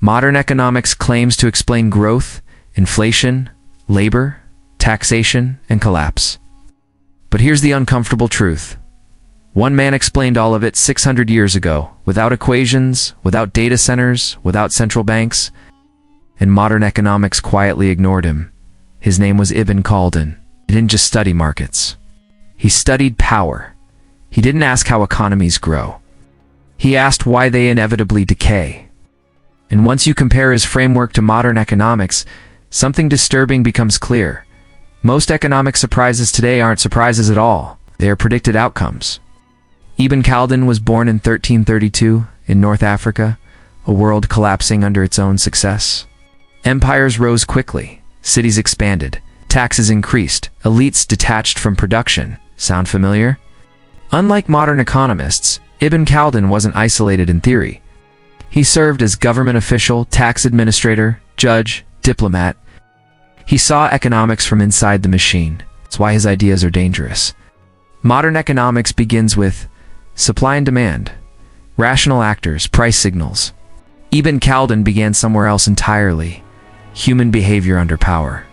Modern economics claims to explain growth, inflation, labor, taxation, and collapse. But here's the uncomfortable truth. One man explained all of it 600 years ago, without equations, without data centers, without central banks, and modern economics quietly ignored him. His name was Ibn Khaldun. He didn't just study markets. He studied power. He didn't ask how economies grow. He asked why they inevitably decay. And once you compare his framework to modern economics, something disturbing becomes clear. Most economic surprises today aren't surprises at all. They are predicted outcomes. Ibn Khaldun was born in 1332 in North Africa, a world collapsing under its own success. Empires rose quickly, cities expanded, taxes increased, elites detached from production. Sound familiar? Unlike modern economists, Ibn Khaldun wasn't isolated in theory. He served as government official, tax administrator, judge, diplomat. He saw economics from inside the machine. That's why his ideas are dangerous. Modern economics begins with supply and demand, rational actors, price signals. Ibn Khaldun began somewhere else entirely, human behavior under power.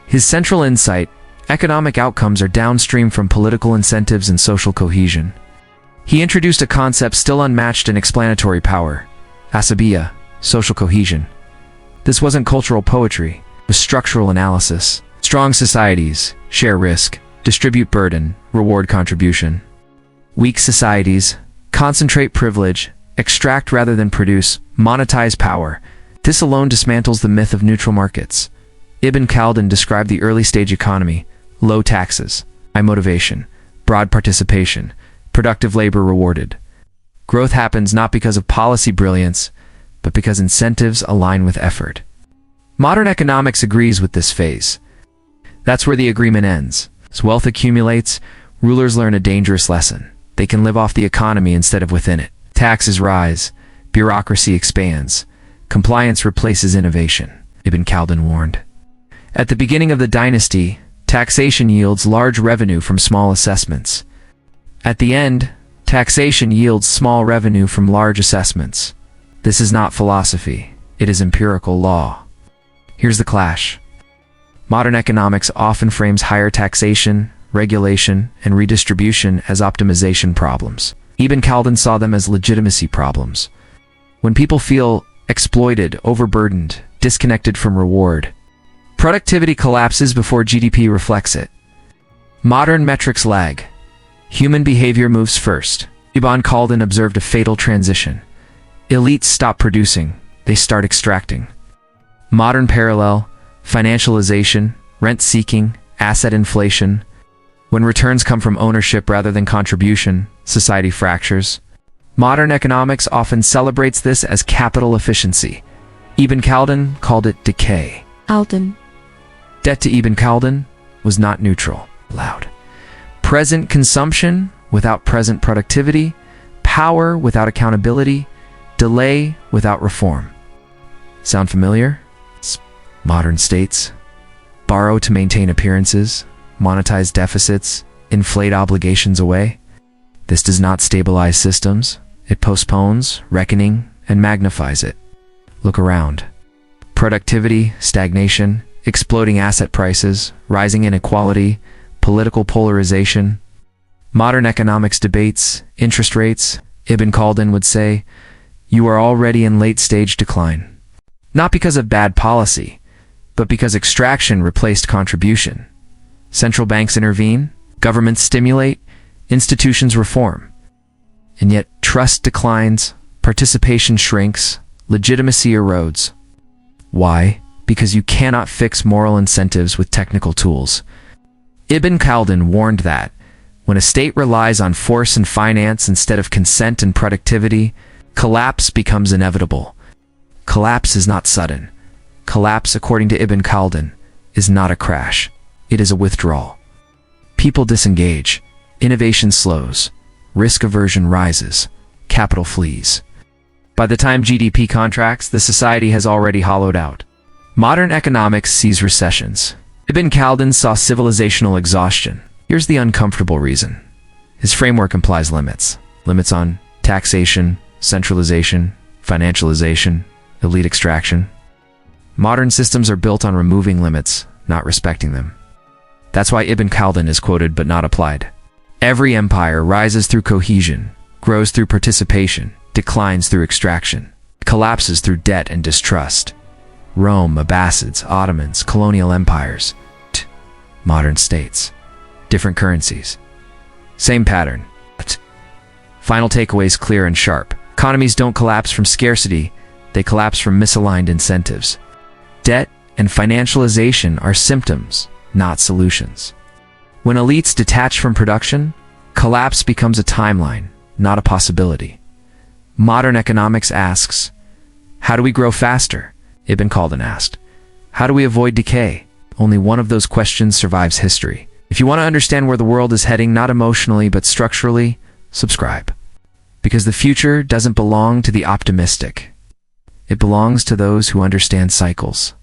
His central insight, economic outcomes are downstream from political incentives and social cohesion. He introduced a concept still unmatched in explanatory power, asabiya, social cohesion. This wasn't cultural poetry, it was structural analysis. Strong societies share risk, distribute burden, reward contribution. Weak societies concentrate privilege, extract rather than produce, monetize power. This alone dismantles the myth of neutral markets. Ibn Khaldun described the early-stage economy: low taxes, high motivation, broad participation, productive labor rewarded. Growth happens not because of policy brilliance, but because incentives align with effort. Modern economics agrees with this phase. That's where the agreement ends. As wealth accumulates, rulers learn a dangerous lesson. They can live off the economy instead of within it. Taxes rise, bureaucracy expands, compliance replaces innovation, Ibn Khaldun warned. At the beginning of the dynasty, taxation yields large revenue from small assessments. At the end, taxation yields small revenue from large assessments. This is not philosophy, it is empirical law. Here's the clash. Modern economics often frames higher taxation, regulation, and redistribution as optimization problems. Ibn Khaldun saw them as legitimacy problems. When people feel exploited, overburdened, disconnected from reward, productivity collapses before GDP reflects it. Modern metrics lag. Human behavior moves first. Ibn Khaldun observed a fatal transition. Elites stop producing, they start extracting. Modern parallel, financialization, rent-seeking, asset inflation. When returns come from ownership rather than contribution, society fractures. Modern economics often celebrates this as capital efficiency. Ibn Khaldun called it decay. Khaldun. Debt to Ibn Khaldun was not neutral, loud. Present consumption without present productivity, power without accountability, delay without reform. Sound familiar? Modern states borrow to maintain appearances, monetize deficits, inflate obligations away. This does not stabilize systems. It postpones, reckoning, and magnifies it. Look around. Productivity, stagnation, exploding asset prices, rising inequality, political polarization. Modern economics debates, interest rates. Ibn Khaldun would say, you are already in late-stage decline. Not because of bad policy, but because extraction replaced contribution. Central banks intervene, governments stimulate, institutions reform. And yet trust declines, participation shrinks, legitimacy erodes. Why? Because you cannot fix moral incentives with technical tools. Ibn Khaldun warned that when a state relies on force and finance instead of consent and productivity, collapse becomes inevitable. Collapse is not sudden. Collapse, according to Ibn Khaldun, is not a crash. It is a withdrawal. People disengage. Innovation slows. Risk aversion rises. Capital flees. By the time GDP contracts, the society has already hollowed out. Modern economics sees recessions. Ibn Khaldun saw civilizational exhaustion. Here's the uncomfortable reason. His framework implies limits. Limits on taxation, centralization, financialization, elite extraction. Modern systems are built on removing limits, not respecting them. That's why Ibn Khaldun is quoted but not applied. Every empire rises through cohesion, grows through participation, declines through extraction, collapses through debt and distrust. Rome, Abbasids, Ottomans, colonial empires, modern states, different currencies. Same pattern. Final takeaways clear and sharp. Economies don't collapse from scarcity, they collapse from misaligned incentives. Debt and financialization are symptoms, not solutions. When elites detach from production, collapse becomes a timeline, not a possibility. Modern economics asks, how do we grow faster? Ibn Khaldun asked. How do we avoid decay? Only one of those questions survives history. If you want to understand where the world is heading, not emotionally but structurally, subscribe. Because the future doesn't belong to the optimistic. It belongs to those who understand cycles.